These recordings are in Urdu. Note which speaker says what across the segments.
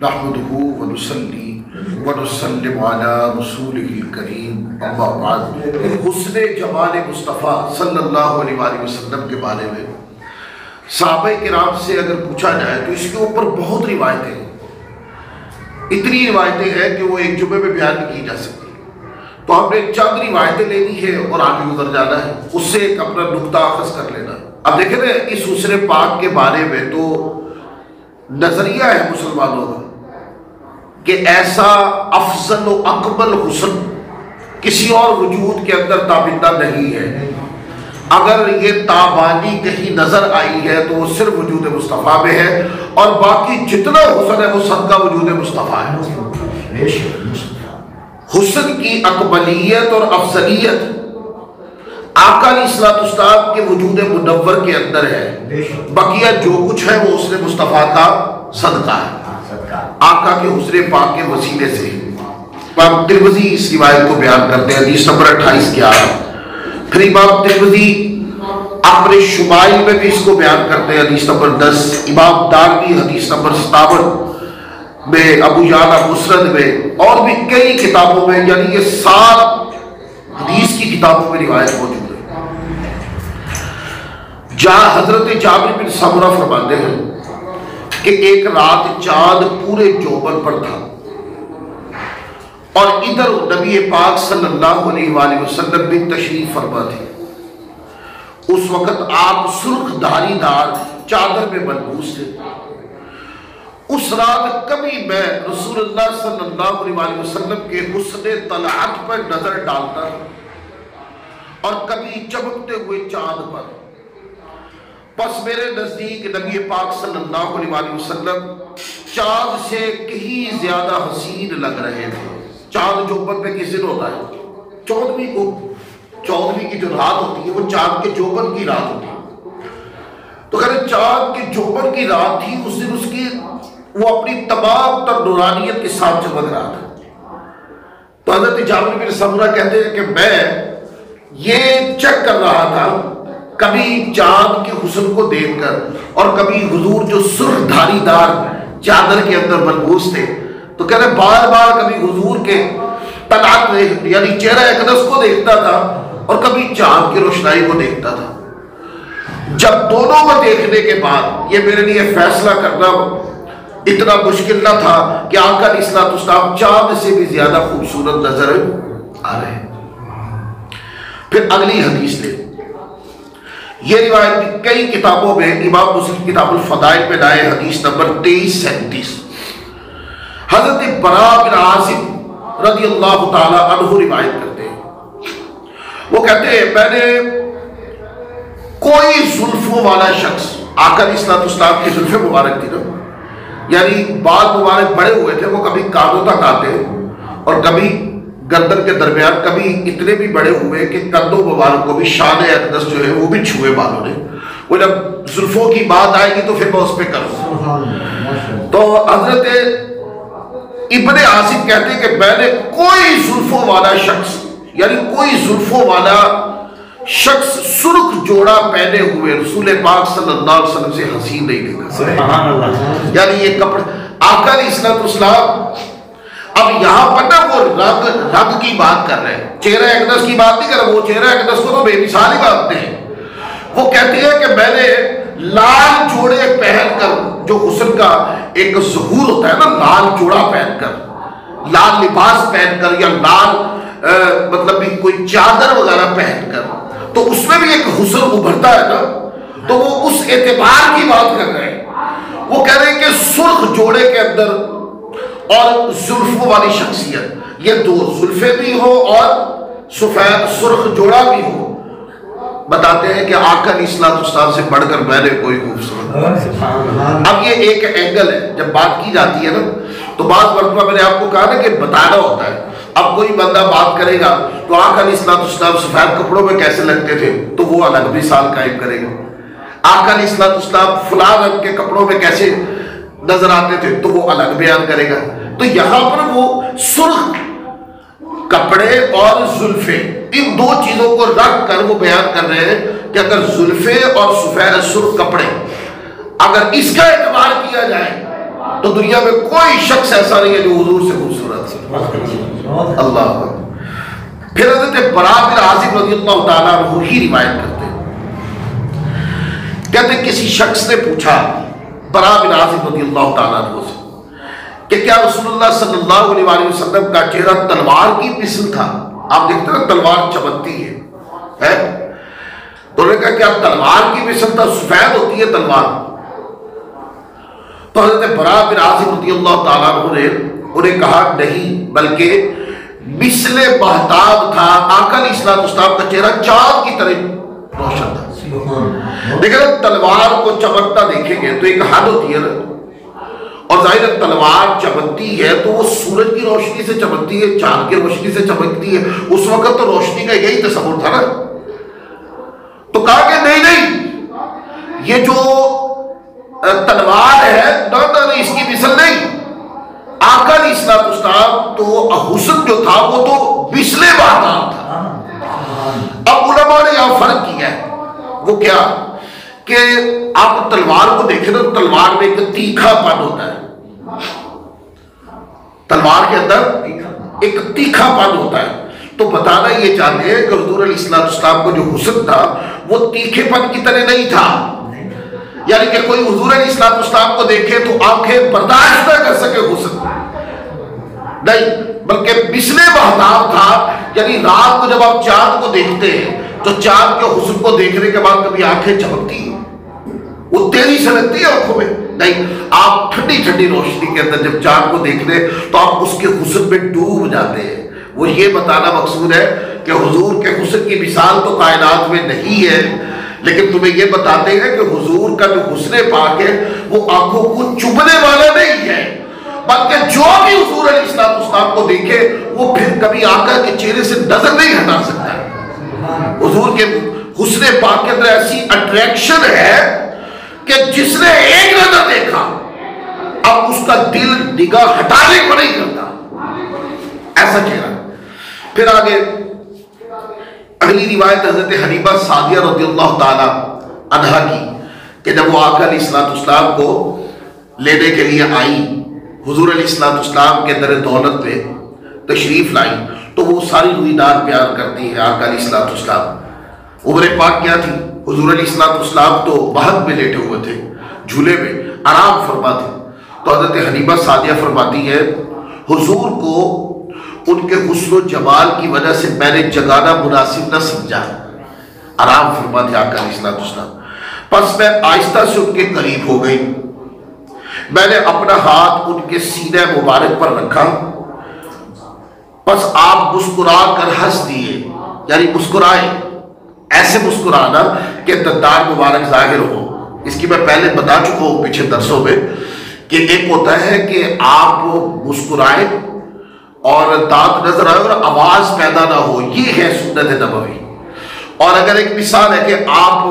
Speaker 1: نحمده ونصلي ونسلم على رسوله الكريم اما بعد۔ حسن جمال مصطفیٰ صلی اللہ علیہ وآلہ وسلم کے بارے میں صحابہ کرام سے اگر پوچھا جائے تو اس کے اوپر بہت روایتیں ہیں، اتنی روایتیں ہیں کہ وہ ایک جمعے میں بیان نہیں کی جا سکتی، تو ہم نے چند روایتیں لینی ہے اور آگے گزر جانا ہے، اس سے ایک اپنا نقطہ اخذ کر لینا۔ اب دیکھیں نا، اس حسن پاک کے بارے میں تو نظریہ ہے مسلمانوں کا کہ ایسا افضل و اکمل حسن کسی اور وجود کے اندر تابندہ نہیں ہے۔ اگر یہ تابانی کہیں نظر آئی ہے تو وہ صرف وجود مصطفیٰ میں ہے، اور باقی جتنا حسن ہے وہ صدقہ وجود مصطفیٰ ہے۔ حسن کی اکملیت اور افضلیت آقا علیہ الصلوۃ والسلام کے وجود منور کے اندر ہے، بقیہ جو کچھ ہے وہ حسن مصطفیٰ کا صدقہ ہے، آقا کے حسن پاک کے وسیلے سے۔ امام ترمذی اس روایت کو بیان کرتے ہیں، حدیث نمبر 2811۔ پھر امام ترمذی اپنے شمائل میں بھی اس کو بیان کرتے ہیں، حدیث نمبر 10۔ امام دارمی حدیث نمبر 57 میں، ابو یعلا مسند میں، اور بھی کئی کتابوں میں، یعنی یہ 7 حدیث کی کتابوں میں روایت موجود ہے، جہاں حضرت جابر بن سمرہ فرماتے ہیں کہ ایک رات چاند پورے جوبن پر تھا، اور ادھر نبی پاک صلی اللہ علیہ وآلہ وسلم بھی تشریف فرما تھے۔ اس وقت آپ سرخ دھاری دار چادر میں ملبوس تھے۔ اس رات کبھی میں رسول اللہ صلی اللہ علیہ وآلہ وسلم کے حسن طلعت پر نظر ڈالتا اور کبھی چمکتے ہوئے چاند پر، پس میرے نزدیک نبی پاک صلی اللہ علیہ وآلہ وسلم چاند سے کہیں زیادہ حسین لگ رہے تھے۔ چاند جو اوپر پہ کس دن ہوتا ہے؟ چودھویں کی جو رات ہوتی ہے وہ چاند کے جوبن کی رات ہوتی ہے، تو کہتے ہیں چاند کے جوبن کی رات تھی، اس دن اس کی وہ اپنی تمام تر نورانیت کے ساتھ چمک رہا تھا۔ تو حضرت جابر بن سمرہ کہتے ہیں کہ میں یہ چیک کر رہا تھا کبھی چاند کے حسن کو دیکھ کر، اور کبھی حضور جو سرخ دھاری دار چادر کے اندر ملبوس تھے، تو کہتے ہیں بار بار کبھی حضور کے طلعت یعنی چہرہ اقدس کو دیکھتا تھا اور کبھی چاند کی روشنائی کو دیکھتا تھا۔ جب دونوں کو دیکھنے کے بعد یہ میرے لیے فیصلہ کرنا اتنا مشکل نہ تھا کہ آقا علیہ الصلوۃ والسلام چاند سے بھی زیادہ خوبصورت نظر آ رہے ہیں۔ پھر اگلی حدیث لے، یہ روایت بھی کئی کتابوں میں، امام مسلم کتاب الفضائل میں لائے، حدیث نمبر 2337۔ حضرت براء بن عازب رضی اللہ تعالی عنہ روایت کرتے ہیں، وہ کہتے ہیں میں نے کوئی زلفوں والا شخص، آقا علیہ الصلوۃ والسلام کی زلفیں مبارک تھی نا، یعنی بال مبارک بڑے ہوئے تھے، وہ کبھی کانوں تک آتے اور کبھی گردن کے درمیان، کبھی اتنے بھی بڑے ہوئے کہ کندھوں مبارک کو بھی شان اقدس جو ہے وہ بھی چھوئے بالوں نے۔ وہ جب زلفوں کی بات آئے گی تو پھر میں اس پہ کروں۔ تو حضرت ابن عاصم کہتے ہیں کہ میں نے کوئی زلفوں والا شخص، یعنی کوئی زلفوں والا شخص سرخ جوڑا پہنے ہوئے رسول پاک صلی اللہ علیہ وسلم سے حسین نہیں دیکھا۔ یعنی یہ کپڑے آقا علیہ الصلوۃ والسلام، اب یہاں پر نا وہ رنگ کی بات کر رہے ہیں، چہرہ اقدس کی بات نہیں کر رہے، وہ چہرہ اقدس کو تو بے مثال ہی مانتے ہیں۔ وہ کہتے ہیں کہ میں نے لال جوڑے پہن کر، جو حسن کا ایک ظہور ہوتا ہے نا، لال جوڑا پہن کر، لال لباس پہن کر، یا لال مطلب بھی کوئی چادر وغیرہ پہن کر، تو اس میں بھی ایک حسن ابھرتا ہے نا، تو وہ اس اعتبار کی بات کر رہے ہیں۔ وہ کہہ رہے ہیں کہ سرخ جوڑے کے اندر اور زلفوں والی شخصیت، یہ دو زلفیں بھی ہو اور سفید سرخ جوڑا بھی ہو، بتاتے ہیں کہ آقا علیہ الصلوۃ والسلام سے بڑھ کر میں نے کوئی خوبصورت۔ اب یہ ایک اینگل ہے، جب بات کی جاتی ہے نا، تو بعض مرتبہ میں نے آپ کو کہا نا کہ بتانا ہوتا ہے۔ اب کوئی بندہ بات کرے گا تو آقا علیہ الصلوۃ والسلام سفید کپڑوں میں کیسے لگتے تھے، تو وہ الگ مثال قائم کرے گا۔ آقا علیہ الصلوۃ والسلام فلاں رنگ کے کپڑوں میں کیسے نظر آتے تھے، تو وہ الگ بیان کرے گا۔ تو یہاں پر وہ سرخ کپڑے اور زلفیں، ان دو چیزوں کو رکھ کر وہ بیان کر رہے ہیں کہ اگر زلفیں اور سفید سرخ کپڑے، اگر اس کا اعتبار کیا جائے تو دنیا میں کوئی شخص ایسا نہیں ہے جو حضور سے خوبصورت ہے. اللہ. پھر حضرت براء بن عازب رضی اللہ تعالیٰ عنہ ہی روایت کرتے ہیں. کہتے کسی شخص نے پوچھا براء بن عازب رضی اللہ تعالیٰ عنہ سے کہ کیا رسول اللہ صلی اللہ علیہ وآلہ وسلم کا چہرہ تلوار کی مثل تھا؟ آپ دیکھتے ہیں تلوار چمکتی ہے. تو انہوں نے کہا کیا تلوار کی مثل تھا؟ سفید ہوتی ہے تلوار. تو حضرت براء بن عازب رضی اللہ تعالیٰ عنہ نے انہیں کہا نہیں، بلکہ مثل مہتاب تھا. آقا علیہ الصلوۃ والسلام کا چہرہ چاند کی طرح روشن تھا. لیکن تلوار کو چمکتا دیکھیں گے تو ایک حد ہوتی ہے نا، اور ظاہر تلوار چمکتی ہے تو وہ سورج کی روشنی سے چمکتی ہے، چاند کی روشنی سے چمکتی ہے. اس وقت تو روشنی کا یہی تصور تھا نا. تو کہا کہ نہیں یہ جو تلوار ہے نہ اس کی مثل نہیں. آقا علیہ الصلوۃ والسلام تو حسن جو تھا وہ تو مثل مہتاب تھا. اب علماء نے یہاں فرق کیا ہے. وہ کیا کہ آپ تلوار کو دیکھیں نا، تلوار میں ایک تیکھا پن ہوتا ہے. تلوار کے اندر ایک تیکھا پن ہوتا ہے. تو بتانا یہ چاہتے ہیں کہ حضور علیہ الصلوۃ والسلام کو جو حسن تھا وہ تیکھے پن کی طرح نہیں تھا. یعنی کہ کوئی حضور علیہ الصلوۃ والسلام کو دیکھے تو آنکھیں برداشت نہ کر سکے حسن نہیں، بلکہ مثل مہتاب تھا. یعنی رات کو جب آپ چاند کو دیکھتے ہیں تو چاند کے حسن کو دیکھنے کے بعد کبھی آنکھیں چمکتی ہیں، وہ تیزی سے لگتی ہے آنکھوں میں نہیں. آپ ٹھنڈی ٹھنڈی روشنی کے اندر جب چاند کو دیکھ لیں تو آپ اس کے حسن میں ڈوب جاتے ہیں. وہ یہ بتانا مقصود ہے کہ حضور کے حسن کی مثال تو کائنات میں نہیں ہے، لیکن تمہیں یہ بتاتے ہیں کہ حضور کا جو حسن پاک ہے وہ آنکھوں کو چبھنے والا نہیں ہے، بلکہ جو بھی حضور علیہ الصلوۃ والسلام کو دیکھے وہ پھر کبھی آقا کے چہرے سے نظر نہیں ہٹا سکتا. حضور کے حسن پاک کے اندر ایسی اٹریکشن ہے کہ جس نے ایک نظر دیکھا اب اس کا دل نگاہ ہٹانے کو نہیں کرتا. ایسا چہرہ. پھر آگے اگلی روایت حضرت حلیمہ سعدیہ رضی اللہ تعالی عنہا کی کہ جب وہ آقا علیہ الصلوۃ والسلام کو لینے کے لیے آئی، حضور علیہ الصلوۃ والسلام کے در دولت پہ تشریف لائی، تو وہ ساری رویداد بیان کرتی ہے آقا علیہ الصلوۃ والسلام. عمر پاک کیا تھی؟ حضور علیہ الصلوۃ والسلام تو بہت میں لیٹے ہوئے تھے، جھولے میں آرام فرما تھے. تو حضرت حلیمہ سعدیہ فرماتی ہے حضور کو ان کے حسن و جمال کی وجہ سے میں نے جگانا مناسب نہ سمجھا. آرام فرما تھے آقا علیہ الصلوۃ والسلام. پس میں آہستہ سے ان کے قریب ہو گئی، میں نے اپنا ہاتھ ان کے سینہ مبارک پر رکھا. پس آپ مسکرا کر ہنس دیے، یعنی مسکرائے، ایسے مسکرانا کہ دندان مبارک ظاہر ہو. اس کی میں پہلے بتا چکا ہوں پیچھے درسوں میں کہ ایک ہوتا ہے کہ آپ مسکرائے اور دانت نظر آئے اور آواز پیدا نہ ہو، یہ ہے سنت نبوی. اور اگر ایک مثال ہے کہ آپ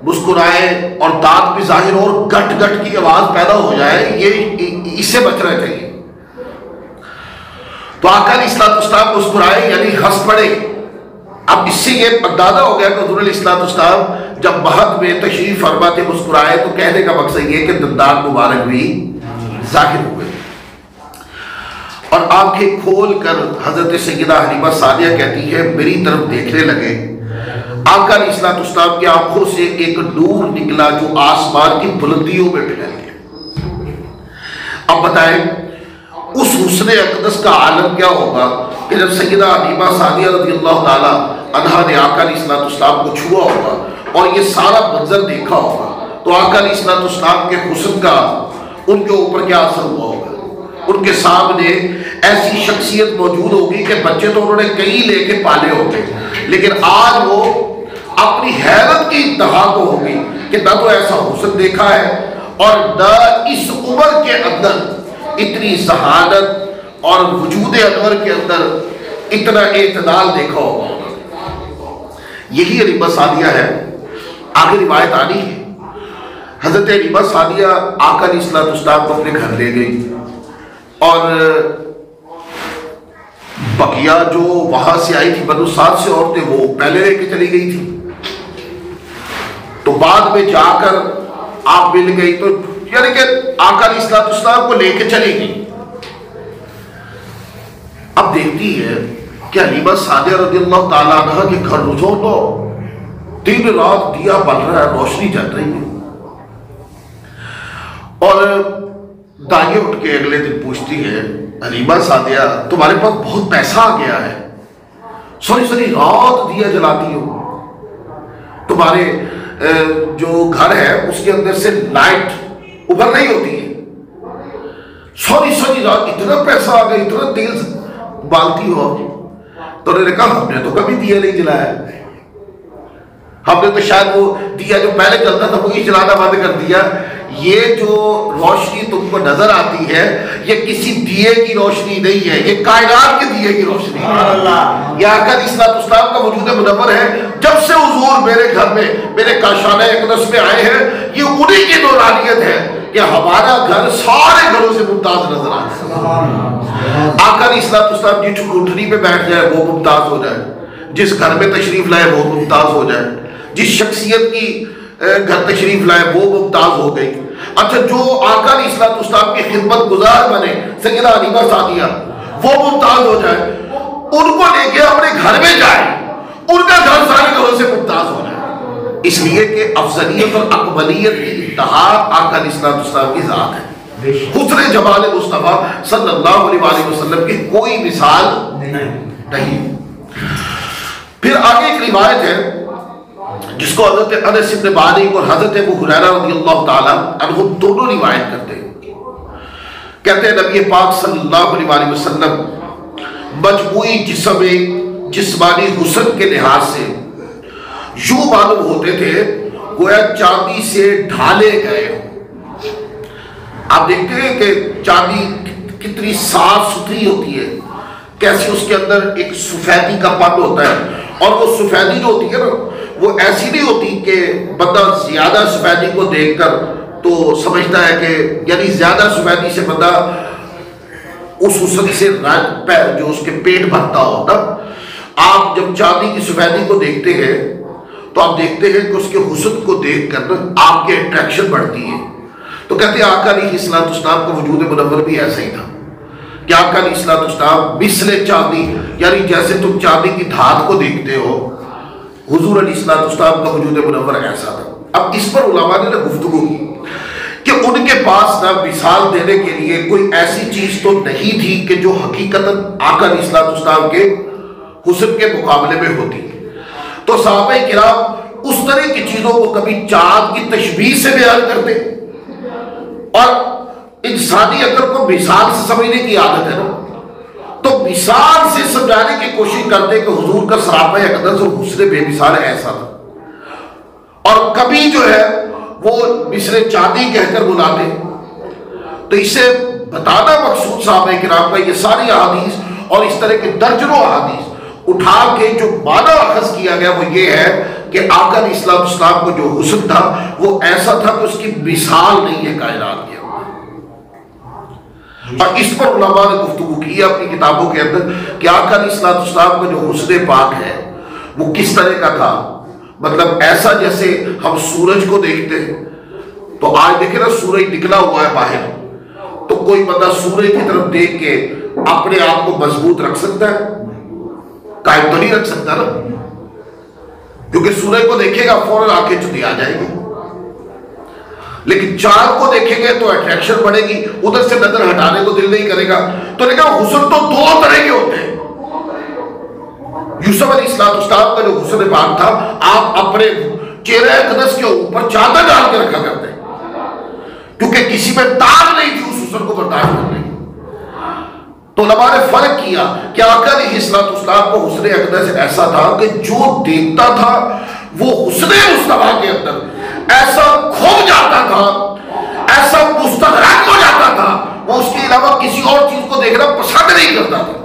Speaker 1: مسکرائے اور دانت بھی ظاہر ہو اور گٹ گٹ کی آواز پیدا ہو جائے، یہ اس سے بچنا چاہیے. تو آقا علیہ الصلوۃ والسلام مسکرائے یعنی ہنس پڑے. اب اس سے یہ اندازہ ہو گیا کہ حضور علیہ الصلوۃ والسلام جب مہد میں تشریف فرما تھے مسکرائے، تو کہنے کا مقصد یہ کہ دندان مبارک بھی ظاہر ہوئے. اور آنکھیں کھول کر حضرت سیدہ حلیمہ سعدیہ کہتی ہے میری طرف دیکھنے لگے. آقا علیہ الصلوۃ والسلام کی آنکھوں سے ایک نور نکلا جو آسمان کی بلندیوں میں پھیل گیا. اب بتائیں اس حسن اقدس کا عالم کیا ہوگا کہ جب سیدہ حلیمہ سعدیہ رضی اللہ تعالی عنہا نے آقا علیہ الصلوۃ والسلام کو چھوا ہوگا اور یہ سارا منظر دیکھا ہوگا، تو آقا علیہ الصلوۃ والسلام کے حسن کا ان کے اوپر کیا اثر ہوا ہوگا. ان کے سامنے ایسی شخصیت موجود ہوگی کہ بچے تو انہوں نے کئی لے کے پالے ہوگے، لیکن آج وہ اپنی حیرت کی انتہا کو ہوگی کہ نہ تو ایسا حسن دیکھا ہے اور نہ اس عمر کے اندر اتنی ذہانت اور وجود انور کے اندر اتنا اعتدال دیکھا ہوگا. یہی حلیمہ سعدیہ ہے. آگے روایت آنی ہے حضرت حلیمہ سعدیہ آقا علیہ الصلوۃ والسلام کو اپنے گھر لے گئی اور بقیہ جو وہاں سے آئی تھی بنو سعد سے عورتیں وہ پہلے لے کے چلی گئی تھی. تو بعد میں جا کر آپ مل گئی تو یعنی کہ آقا علیہ السلام کو لے کے چلی گئی. اب دیکھتی ہے کہ حلیمہ سعدیہ رضی اللہ تعالیٰ عنہ کے گھر رجوع تو دن رات دیا بل رہا ہے، روشنی جل رہی ہے. اور دائیں اٹھ کے اگلے دن پوچھتی ہے حلیمہ سعدیہ تمہارے پاس بہت پیسہ آ گیا ہے، ساری رات دیا جلاتی ہو، تمہارے جو گھر ہے اس کے اندر سے لائٹ ابھر نہیں ہوتی ہے، ساری رات اتنا پیسہ آ گیا، اتنا تیل بالتی ہو. تو انہوں نے کہا ہم نے تو کبھی دیا نہیں جلایا، ہم نے تو شاید وہ دیا جو پہلے چلتا تھا وہی جلانا بند کر دیا. یہ جو روشنی تم کو نظر آتی ہے یہ کسی دیے کی روشنی نہیں ہے، یہ کائنات کے دیے کی روشنی ہے. یہ آقا علیہ السلام کا وجود منور ہے. جب سے حضور میرے گھر میں میرے کاشانہ اقدس میں آئے ہیں یہ انہی کی نورانیت ہے کہ ہمارا گھر سارے گھروں سے ممتاز نظر آتا ہے. آقا علیہ السلام جس اٹھنی پہ بیٹھ جائے وہ ممتاز ہو جائے، جس گھر میں تشریف لائے وہ ممتاز ہو جائے، جس شخصیت کی گھر تشریف لائے وہ ممتاز ہو گئی. اچھا جو آقا علیہ السلام کی خدمت گزار بنے سیدہ حلیمہ سعدیہ وہ ممتاز ہو جائے، ان کو لے کے اپنے گھر میں جائے، ان کا گھر سارے گھروں سے ممتاز ہو جائے. اس لیے کہ افضلیت اور اکملیت کی انتہا آقا علیہ السلام کی ذات ہے. حسن جمال مصطفیٰ صلی اللہ علیہ وسلم کی کوئی مثال نہیں. پھر آگے ایک روایت ہے جس کو حضرت انس بن مالک اور حضرت ابو ہریرہ رضی اللہ تعالیٰ عنہ دونوں روایت کرتے ہیں. کہتے ہیں نبی پاک صلی اللہ علیہ وسلم مجموعی جسمانی حسن کے لحاظ سے یوں معلوم ہوتے تھے گویا چاندی سے ڈھالے گئے. آپ دیکھتے ہیں کہ چاندی کتنی صاف ستھری ہوتی ہے، کیسے اس کے اندر ایک سفیدی کا پن ہوتا ہے، اور وہ سفیدی جو ہوتی ہے نا وہ ایسی نہیں ہوتی کہ بندہ زیادہ سفیدی کو دیکھ کر تو سمجھتا ہے کہ یعنی زیادہ سفیدی سے بندہ اس حسن سے جو اس کے پیٹ بھرتا ہوتا. آپ جب چاندی کی سفیدی کو دیکھتے ہیں تو آپ دیکھتے ہیں کہ اس کے حسن کو دیکھ کر آپ کے اٹریکشن بڑھتی ہے. تو کہتے ہیں آقا علیہ السلام کا وجود منور بھی ایسا ہی تھا کہ آقا علیہ السلام مثل چاندی، یعنی جیسے تم چاندی کی دھات کو دیکھتے ہو حضور علیہ السلام کا وجود منور ایسا تھا. اب اس پر علماء نے گفتگو کی کہ ان کے پاس نہ مثال دینے کے لیے کوئی ایسی چیز تو نہیں تھی کہ جو حقیقتاً آقا علیہ السلام کے حسن کے مقابلے میں ہوتی. تو صحابہ کرام اس طرح کی چیزوں کو کبھی چاند کی تشبیہ سے بیان کرتے، اور انسانی عقل کو مثال سے سمجھنے کی عادت ہے نا، تو مثال سے سمجھانے کی کوشش کرتے کہ حضور کا سراپا اقدس اور حسن بے مثال ایسا تھا. اور کبھی جو ہے وہ مثل چاندی کہہ کر بلاتے. تو اسے بتانا مقصود صحابہ کرام کا یہ ساری احادیث اور اس طرح کے درجنوں احادیث اٹھا کے جو معنی اخذ کیا گیا وہ یہ ہے کہ آقا علیہ السلام کو جو حسن تھا وہ ایسا تھا کہ اس کی مثال نہیں ہے کائنات کے. اور اس پر علماء نے گفتگو کی اپنی کتابوں کے اندر کہ آقا علیہ السلام کا جو حسن پاک ہے وہ کس طرح کا تھا. مطلب ایسا جیسے ہم سورج کو دیکھتے ہیں تو آج دیکھیں نا سورج نکلا ہوا ہے باہر، تو کوئی بندہ سورج کی طرف دیکھ کے اپنے آپ کو مضبوط رکھ سکتا ہے؟ قائم تو نہیں رکھ سکتا نا، کیونکہ سورج کو دیکھے گا فوراً آنکھیں چلی آ جائے گی. لیکن چاند کو دیکھیں گے تو اٹریکشن بڑھے گی، ادھر سے نظر ہٹانے کو دل نہیں کرے گا. تو نے کہا حسن تو دو طرح کے ہوتے ہیں. یوسف علیہ السلام کا جو حسن پاک تھا آپ اپنے چہرے اقدس کے اوپر چادر ڈال کے رکھا کرتے کیونکہ کسی میں داغ نہیں تھی اس حسن کو برداشت کرنے کی. تو علماء نے فرق کیا کہ آقا علیہ السلام کو حسن اقدس ایسا تھا کہ جو دیکھتا تھا وہ حسن مصطفیٰ کے اندر ایسا کھو جاتا تھا، ایسا مستغرق ہو جاتا تھا، وہ اس کے علاوہ کسی اور چیز کو دیکھنا پسند نہیں کرتا تھا.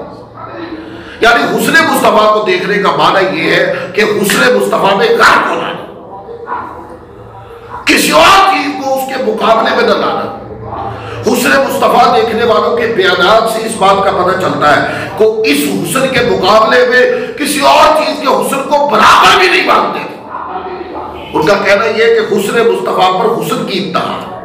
Speaker 1: یعنی حسن مصطفیٰ کو دیکھنے کا معنی یہ ہے کہ حسن مصطفیٰ میں غرق ہونا، کسی اور چیز کو اس کے مقابلے میں نہ لانا. حسن مصطفیٰ دیکھنے والوں کے بیانات سے اس بات کا پتہ چلتا ہے کہ اس حسن کے مقابلے میں کسی اور چیز کے حسن کو برابر بھی نہیں مانتے. ان کا کہنا یہ ہے کہ حسن مصطفیٰ پر حسن کی انتہا